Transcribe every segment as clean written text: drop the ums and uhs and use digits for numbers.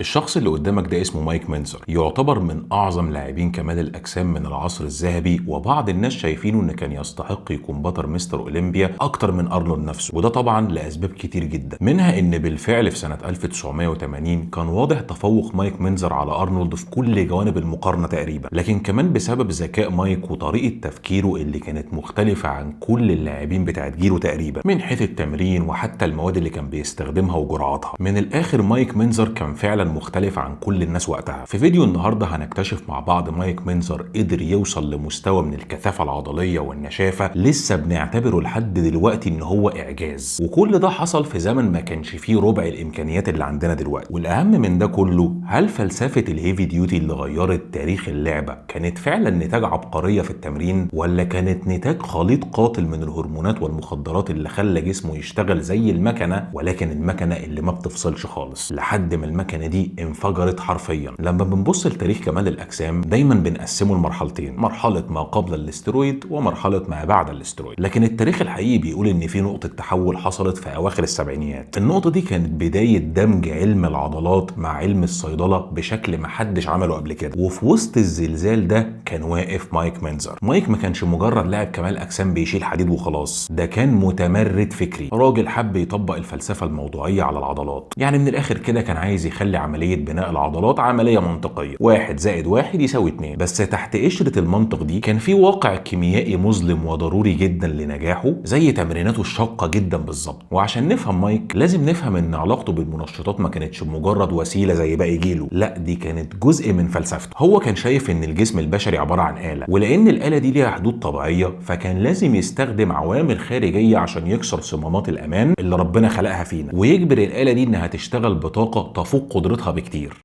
الشخص اللي قدامك ده اسمه مايك مينزر، يعتبر من أعظم لاعبين كمال الأجسام من العصر الذهبي، وبعض الناس شايفينه إن كان يستحق يكون بطل مستر أولمبيا أكتر من أرنولد نفسه، وده طبعا لأسباب كتير جدا، منها إن بالفعل في سنة 1980 كان واضح تفوق مايك مينزر على أرنولد في كل جوانب المقارنة تقريبا، لكن كمان بسبب ذكاء مايك وطريقة تفكيره اللي كانت مختلفة عن كل اللاعبين بتاعت جيله تقريبا، من حيث التمرين وحتى المواد اللي كان بيستخدمها وجرعاتها. من الآخر مايك مينزر كان فعلا مختلف عن كل الناس وقتها. في فيديو النهارده هنكتشف مع بعض مايك مينزر قدر يوصل لمستوى من الكثافة العضلية والنشافة لسه بنعتبره لحد دلوقتي ان هو اعجاز، وكل ده حصل في زمن ما كانش فيه ربع الامكانيات اللي عندنا دلوقتي. والاهم من ده كله، هل فلسفة الهيفي ديوتي اللي غيرت تاريخ اللعبة كانت فعلا نتاج عبقرية في التمرين، ولا كانت نتاج خليط قاتل من الهرمونات والمخدرات اللي خلى جسمه يشتغل زي المكنة، ولكن المكنة اللي ما بتفصلش خالص لحد ما المكنة دي انفجرت حرفيا؟ لما بنبص لتاريخ كمال الاجسام دايما بنقسمه لمرحلتين، مرحله ما قبل الاسترويد ومرحله ما بعد الاسترويد، لكن التاريخ الحقيقي بيقول ان في نقطه تحول حصلت في اواخر السبعينيات. النقطه دي كانت بدايه دمج علم العضلات مع علم الصيدله بشكل ما حدش عمله قبل كده، وفي وسط الزلزال ده كان واقف مايك مينزر. مايك ما كانش مجرد لاعب كمال اجسام بيشيل حديد وخلاص، ده كان متمرد فكري، راجل حب يطبق الفلسفه الموضوعيه على العضلات. يعني من الاخر كده كان عايز يخلي عمليه بناء العضلات عمليه منطقيه، 1+1=2، بس تحت قشره المنطق دي كان في واقع كيميائي مظلم وضروري جدا لنجاحه، زي تمريناته الشاقه جدا بالظبط. وعشان نفهم مايك لازم نفهم ان علاقته بالمنشطات ما كانتش مجرد وسيله زي باقي جيله، لا دي كانت جزء من فلسفته. هو كان شايف ان الجسم البشري عباره عن آلة، ولان الآلة دي ليها حدود طبيعيه فكان لازم يستخدم عوامل خارجيه عشان يكسر صمامات الامان اللي ربنا خلقها فينا، ويجبر الآلة دي انها تشتغل بطاقه تفوق قدرتها بكتير.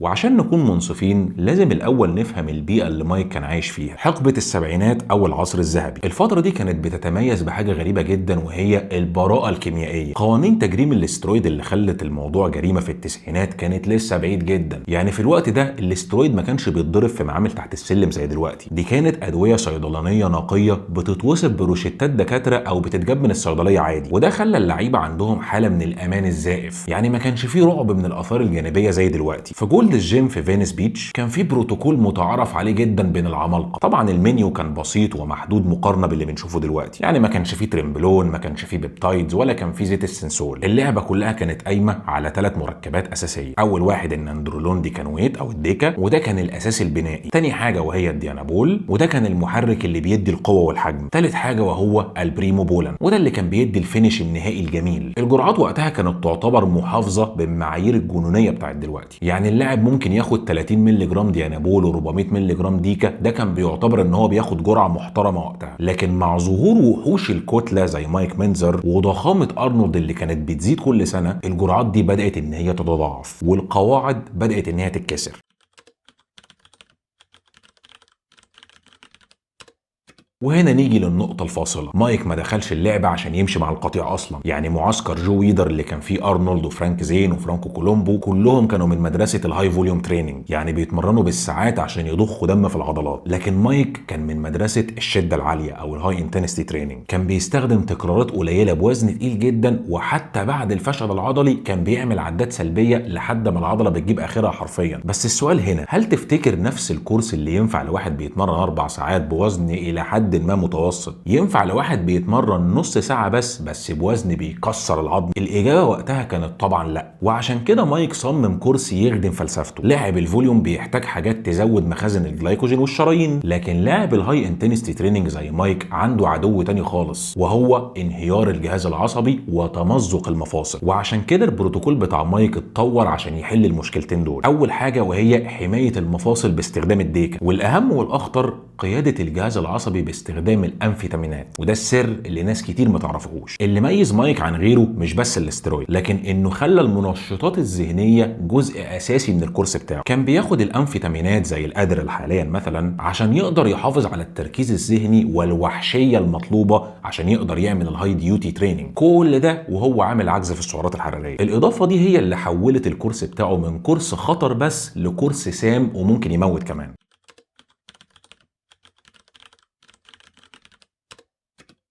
وعشان نكون منصفين لازم الأول نفهم البيئة اللي مايك كان عايش فيها، حقبة السبعينات أو العصر الذهبي. الفترة دي كانت بتتميز بحاجة غريبة جدا، وهي البراءة الكيميائية. قوانين تجريم الاسترويد اللي خلت الموضوع جريمة في التسعينات كانت لسه بعيد جدا. يعني في الوقت ده الاسترويد ما كانش بيتضرب في معامل تحت السلم زي دلوقتي، دي كانت أدوية صيدلانية نقية بتتوصف بروشتات دكاترة أو بتتجاب من الصيدلية عادي، وده خلى اللعيبة عندهم حالة من الأمان الزائف. يعني ما كانش فيه رعب من الآثار الجانبية زي دلوقتي. في جولد الجيم في فينيس بيتش كان في بروتوكول متعارف عليه جدا بين العمالقه. طبعا المنيو كان بسيط ومحدود مقارنه باللي بنشوفه دلوقتي، يعني ما كانش فيه تريمبلون، ما كانش فيه بيبتايدز، ولا كان فيه زيت السنسول. اللعبه كلها كانت قايمه على 3 مركبات اساسيه. اول واحد النندرولون ديكانويت او الديكا، وده كان الاساس البنائي. تاني حاجه وهي الديانابول، وده كان المحرك اللي بيدي القوه والحجم. تالت حاجه وهو البريمو بولان، وده اللي كان بيدي الفينش النهائي الجميل. الجرعات وقتها كانت تعتبر محافظه بالمعايير الجنونيه بتاعت دلوقتي، يعني اللاعب ممكن ياخد 30 مللي جرام ديانابول و400 مللي جرام ديكا، ده كان بيعتبر ان هو بياخد جرعه محترمه وقتها. لكن مع ظهور وحوش الكتله زي مايك مينزر وضخامه ارنولد اللي كانت بتزيد كل سنه، الجرعات دي بدات ان هي تتضاعف والقواعد بدات ان هي تتكسر. وهنا نيجي للنقطة الفاصلة. مايك ما دخلش اللعبة عشان يمشي مع القطيع أصلا. يعني معسكر جو ويدر اللي كان فيه أرنولد وفرانك زين وفرانكو كولومبو كلهم كانوا من مدرسة الهاي فوليوم تريننج، يعني بيتمرنوا بالساعات عشان يضخوا دم في العضلات. لكن مايك كان من مدرسة الشدة العالية أو الهاي انتنستي تريننج، كان بيستخدم تكرارات قليلة بوزن تقيل جدا، وحتى بعد الفشل العضلي كان بيعمل عدات سلبية لحد ما العضلة بتجيب آخرها حرفيا. بس السؤال هنا، هل تفتكر نفس الكورس اللي ينفع لواحد بيتمرن 4 ساعات بوزن إلى حد ما متوسط ينفع لواحد بيتمرن نص ساعة بس بوزن بيكسر العظم؟ الإجابة وقتها كانت طبعا لا. وعشان كده مايك صمم كورس يخدم فلسفته. لاعب الفوليوم بيحتاج حاجات تزود مخازن الجلايكوجين والشرايين، لكن لاعب الهاي انتنستي تريننج زي مايك عنده عدو تاني خالص، وهو انهيار الجهاز العصبي وتمزق المفاصل. وعشان كده البروتوكول بتاع مايك اتطور عشان يحل المشكلتين دول. أول حاجة وهي حماية المفاصل باستخدام الديكا، والأهم والأخطر قيادة الجهاز العصبي باستخدام الأنفيتامينات، وده السر اللي ناس كتير ما تعرفوش. اللي ميز مايك عن غيره مش بس الاسترويد، لكن انه خلى المنشطات الذهنية جزء اساسي من الكورس بتاعه. كان بياخد الأنفيتامينات زي الأدرال حاليا مثلا عشان يقدر يحافظ على التركيز الذهني والوحشية المطلوبة عشان يقدر يعمل الهاي ديوتي تريننج، كل ده وهو عامل عجز في السعرات الحرارية. الإضافة دي هي اللي حولت الكورس بتاعه من كورس خطر بس لكورس سام وممكن يموت كمان.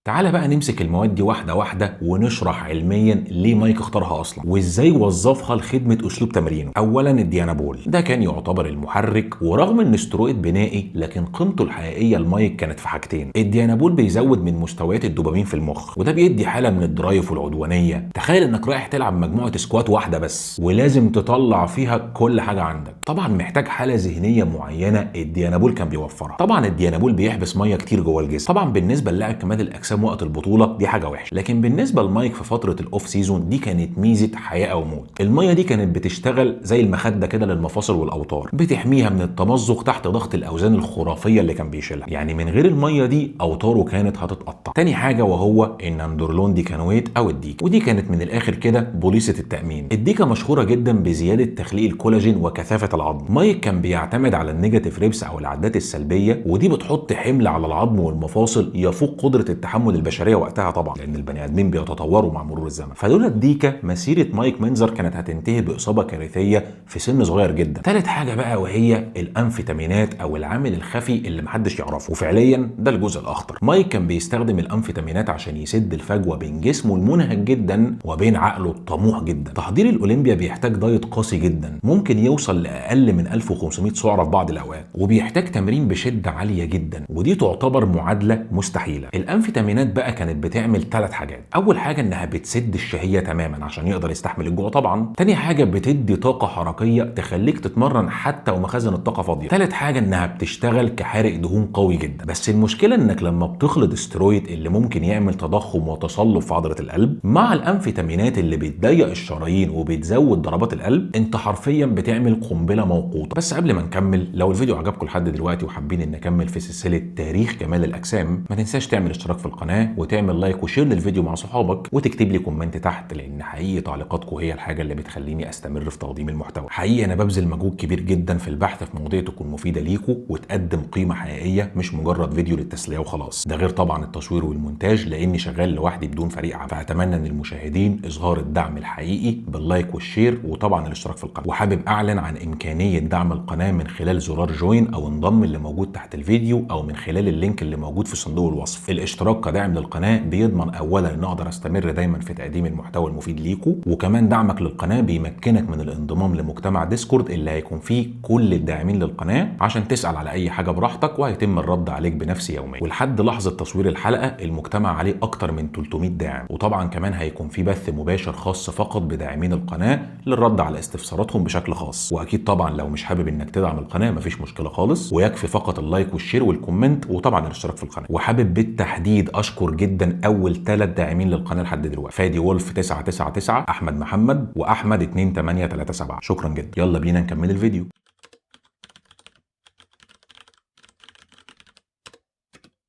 تعالى بقى نمسك المواد دي واحدة واحدة ونشرح علميا ليه مايك اختارها أصلا وإزاي وظفها لخدمة أسلوب تمرينه. أولا الديانابول ده كان يعتبر المحرك، ورغم إنه استرويد بنائي لكن قيمته الحقيقية المايك كانت في حاجتين. الديانابول بيزود من مستويات الدوبامين في المخ، وده بيدي حالة من الدرايف والعدوانية. تخيل إنك رايح تلعب مجموعة سكوات واحدة بس ولازم تطلع فيها كل حاجة عندك. طبعا محتاج حالة ذهنية معينة الديانابول كان بيوفرها. طبعا الديانابول بيحبس مية كتير جوه الجسم. طبعا بالنسبة للاعب كمال الأجسام وقت البطوله دي حاجه وحشه، لكن بالنسبه لمايك في فتره الاوف سيزون دي كانت ميزه حياه او موت. الميه دي كانت بتشتغل زي المخده كده للمفاصل والاوتار، بتحميها من التمزق تحت ضغط الاوزان الخرافيه اللي كان بيشيلها. يعني من غير الميه دي اوتاره كانت هتتقطع. تاني حاجه وهو الناندرولون ديكانويت او الديكا، ودي كانت من الاخر كده بوليصه التامين. الديكا مشهوره جدا بزياده تخليق الكولاجين وكثافه العظم. مايك كان بيعتمد على النيجاتيف ريبس او العدات السلبيه، ودي بتحط حمل على العظم والمفاصل يفوق قدره التحمل البشريه وقتها طبعا، لان البني ادمين بيتطوروا مع مرور الزمن. فلولا الديكا مسيره مايك مينزر كانت هتنتهي باصابه كارثيه في سن صغير جدا. ثالث حاجه بقى وهي الانفيتامينات او العامل الخفي اللي محدش يعرفه، وفعليا ده الجزء الاخطر. مايك كان بيستخدم الانفيتامينات عشان يسد الفجوه بين جسمه المنهك جدا وبين عقله الطموح جدا. تحضير الاولمبيا بيحتاج دايت قاسي جدا، ممكن يوصل لاقل من 1500 سعره في بعض الاوقات، وبيحتاج تمرين بشده عاليه جدا، ودي تعتبر معادله مستحيله. الانفيتامينات بقى كانت بتعمل 3 حاجات. اول حاجه انها بتسد الشهيه تماما عشان يقدر يستحمل الجوع طبعا. تاني حاجه بتدي طاقه حركيه تخليك تتمرن حتى ومخازن الطاقه فاضيه. تالت حاجه انها بتشتغل كحارق دهون قوي جدا. بس المشكله انك لما بتخلط استرويد اللي ممكن يعمل تضخم وتصلب في عضله القلب مع الانفيتامينات اللي بتضيق الشرايين وبتزود ضربات القلب، انت حرفيا بتعمل قنبله موقوته. بس قبل ما نكمل، لو الفيديو عجبكم لحد دلوقتي وحابين ان نكمل في سلسله تاريخ كمال الاجسام، ما تنساش تعمل اشتراك في القناه وتعمل لايك وشير للفيديو مع صحابك، وتكتب لي كومنت تحت، لان حقيقي تعليقاتكم هي الحاجه اللي بتخليني استمر في تقديم المحتوى. حقيقي انا ببذل مجهود كبير جدا في البحث في مواضيع تكون مفيده ليكم وتقدم قيمه حقيقيه، مش مجرد فيديو للتسليه وخلاص. ده غير طبعا التصوير والمونتاج لاني شغال لوحدي بدون فريق عمل. فاتمنى ان المشاهدين اظهار الدعم الحقيقي باللايك والشير وطبعا الاشتراك في القناه. وحابب اعلن عن امكانيه دعم القناه من خلال زرار جوين او انضم اللي موجود تحت الفيديو، او من خلال اللينك اللي موجود في صندوق الوصف. الاشتراك كداعم للقناه بيضمن اولا ان اقدر استمر دايما في تقديم المحتوى المفيد ليكم، وكمان دعمك للقناه بيمكنك من الانضمام لمجتمع ديسكورد اللي هيكون فيه كل الداعمين للقناه عشان تسال على اي حاجه براحتك، وهيتم الرد عليك بنفس يوميا. ولحد لحظه تصوير الحلقه المجتمع عليه اكتر من 300 داعم، وطبعا كمان هيكون في بث مباشر خاص فقط بداعمين القناه للرد على استفساراتهم بشكل خاص. واكيد طبعا لو مش حابب انك تدعم القناه مفيش مشكله خالص، ويكفي فقط اللايك والشير والكومنت وطبعا الاشتراك في القناه. وحابب بالتحديد اشكر جدا اول 3 داعمين للقناه لحد دلوقتي: فادي وولف 999، احمد محمد، واحمد 2837. شكرا جدا. يلا بينا نكمل الفيديو.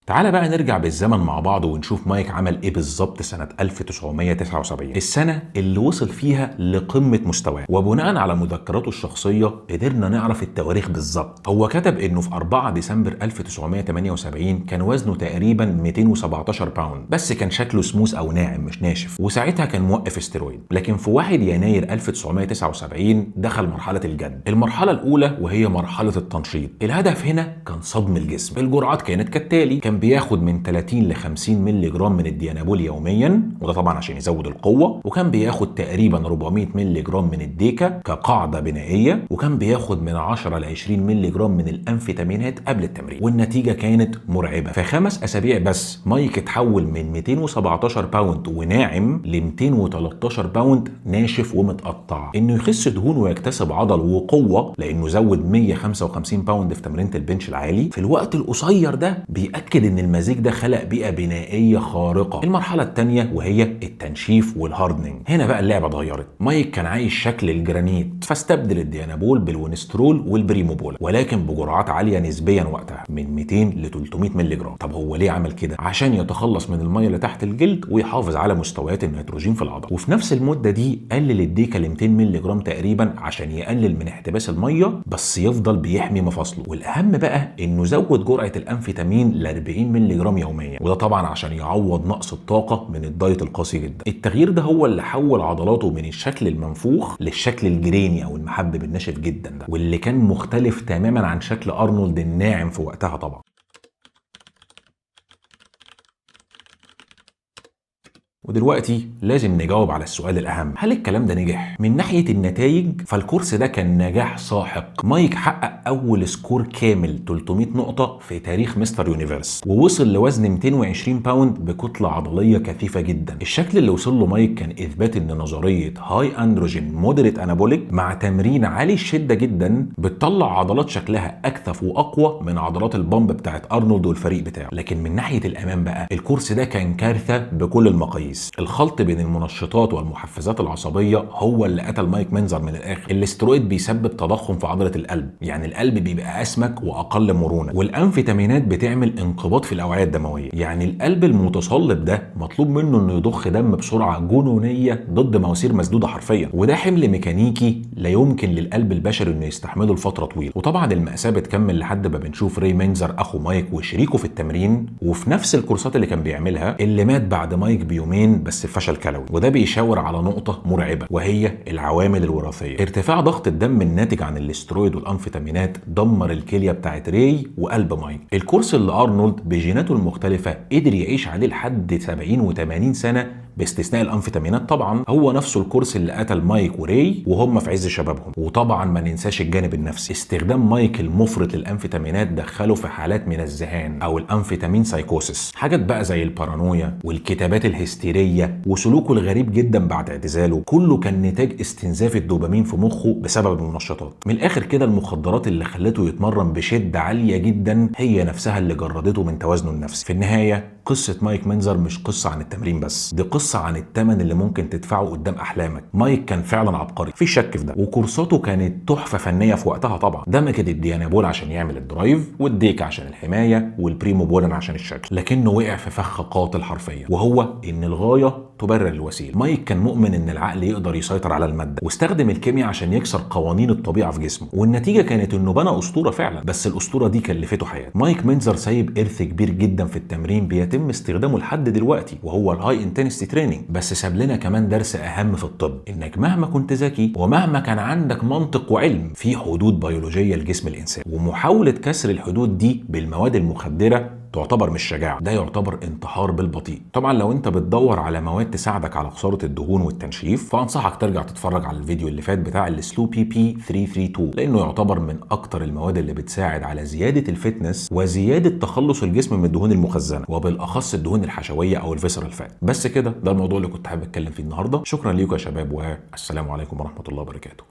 تعالى بقى نرجع بالزمن مع بعض ونشوف مايك عمل ايه بالظبط سنة 1979، السنة اللي وصل فيها لقمة مستواه. وبناء على مذكراته الشخصية قدرنا نعرف التواريخ بالظبط. هو كتب انه في 4 ديسمبر 1978 كان وزنه تقريبا 217 باوند، بس كان شكله سموث او ناعم مش ناشف، وساعتها كان موقف استرويد. لكن في 1 يناير 1979 دخل مرحلة الجد. المرحلة الأولى وهي مرحلة التنشيط. الهدف هنا كان صدم الجسم. الجرعات كانت كالتالي: كان بياخد من 30 ل 50 مللي جرام من الديانابول يوميا، وده طبعا عشان يزود القوه. وكان بياخد تقريبا 400 مللي جرام من الديكا كقاعده بنائيه، وكان بياخد من 10 ل 20 مللي جرام من الانفيتامينات قبل التمرين. والنتيجه كانت مرعبه. في 5 اسابيع بس مايك اتحول من 217 باوند وناعم ل 213 باوند ناشف ومتقطع. انه يخس دهون ويكتسب عضل وقوه لانه زود 155 باوند في تمرينه البنش العالي في الوقت القصير ده بيأكد ان المزيج ده خلق بيئه بنائيه خارقه. المرحله الثانيه وهي التنشيف والهاردنينج. هنا بقى اللعبه اتغيرت. مايك كان عايش شكل الجرانيت، فاستبدل الديانابول بالونسترول والبريموبول، ولكن بجرعات عاليه نسبيا وقتها من 200 ل 300 مللي جرام. طب هو ليه عمل كده؟ عشان يتخلص من الميه اللي تحت الجلد ويحافظ على مستويات النيتروجين في العضله. وفي نفس المده دي قلل الديكا ل 200 مللي جرام تقريبا عشان يقلل من احتباس الميه بس يفضل بيحمي مفاصله. والاهم بقى انه زود جرعه الانفيتامين ل 40 مللي جرام يوميا، وده طبعا عشان يعوض نقص الطاقه من الدايت القاسي جدا. التغيير ده هو اللي حول عضلاته من الشكل المنفوخ للشكل الجريني او المحبب الناشف جدا ده، واللي كان مختلف تماما عن شكل ارنولد الناعم في وقتها طبعا. ودلوقتي لازم نجاوب على السؤال الأهم، هل الكلام ده نجح؟ من ناحية النتائج فالكورس ده كان نجاح ساحق. مايك حقق أول سكور كامل 300 نقطة في تاريخ مستر يونيفرس، ووصل لوزن 220 باوند بكتلة عضلية كثيفة جدا. الشكل اللي وصل له مايك كان إثبات إن نظرية هاي أندروجين مودريت أنابوليك مع تمرين عالي الشدة جدا بتطلع عضلات شكلها أكثف وأقوى من عضلات البامب بتاعت أرنولد والفريق بتاعه. لكن من ناحية الأمان بقى الكورس ده كان كارثة بكل المقاييس. الخلط بين المنشطات والمحفزات العصبية هو اللي قتل مايك مينزر من الآخر. الاسترويد بيسبب تضخم في عضلة القلب، يعني القلب بيبقى أسمك وأقل مرونة، والأنفيتامينات بتعمل انقباض في الأوعية الدموية، يعني القلب المتصلب ده مطلوب منه إنه يضخ دم بسرعة جنونية ضد مواسير مسدودة حرفيا، وده حمل ميكانيكي لا يمكن للقلب البشري إنه يستحمله لفترة طويلة. وطبعا المأساة بتكمل لحد ما بنشوف ري مينزر أخو مايك وشريكه في التمرين وفي نفس الكورسات اللي كان بيعملها اللي مات بعد مايك بيومين بس بفشل كلوي. وده بيشاور على نقطة مرعبة وهي العوامل الوراثية. ارتفاع ضغط الدم الناتج عن الاسترويد والانفيتامينات دمر الكلية بتاعت ري وقلب مايك. الكورس اللي ارنولد بجيناته المختلفة قدر يعيش عليه لحد 70 و80 سنة باستثناء الانفيتامينات طبعا، هو نفسه الكورس اللي قتل مايك وري وهم في عز شبابهم. وطبعا ما ننساش الجانب النفسي، استخدام مايك المفرط للانفيتامينات دخله في حالات من الذهان او الانفيتامين سايكوسيس، حاجات بقى زي البارانويا والكتابات الهستيريه وسلوكه الغريب جدا بعد اعتزاله، كله كان نتاج استنزاف الدوبامين في مخه بسبب المنشطات. من الاخر كده المخدرات اللي خلته يتمرن بشده عاليه جدا هي نفسها اللي جردته من توازنه النفسي. في النهايه قصة مايك مينزر مش قصة عن التمرين بس، دي قصة عن الثمن اللي ممكن تدفعه قدام أحلامك. مايك كان فعلا عبقري في شك في ده، وكورساته كانت تحفة فنية في وقتها طبعا. دمجت الديانابول عشان يعمل الدرايف، والديك عشان الحماية، والبريموبولين عشان الشكل، لكنه وقع في فخ قاتل حرفيا، وهو إن الغاية تبرر الوسيله. مايك كان مؤمن ان العقل يقدر يسيطر على الماده، واستخدم الكيمياء عشان يكسر قوانين الطبيعه في جسمه، والنتيجه كانت انه بنى اسطوره فعلا، بس الاسطوره دي كلفته حياته. مايك مينزر سايب ارث كبير جدا في التمرين بيتم استخدامه لحد دلوقتي، وهو الهاي انتنسيتي تريننج. بس ساب لنا كمان درس اهم في الطب، انك مهما كنت ذكي ومهما كان عندك منطق وعلم، في حدود بيولوجيه لجسم الانسان، ومحاوله كسر الحدود دي بالمواد المخدره تعتبر مش شجاعة، ده يعتبر انتحار بالبطيء. طبعا لو انت بتدور على مواد تساعدك على خسارة الدهون والتنشيف فانصحك ترجع تتفرج على الفيديو اللي فات بتاع السلو بي بي 332، لانه يعتبر من اكتر المواد اللي بتساعد على زيادة الفتنس وزيادة تخلص الجسم من الدهون المخزنة، وبالاخص الدهون الحشوية او الفيسرال فات. بس كده ده الموضوع اللي كنت حابب اتكلم فيه النهارده. شكرا ليكم يا شباب، والسلام عليكم ورحمة الله وبركاته.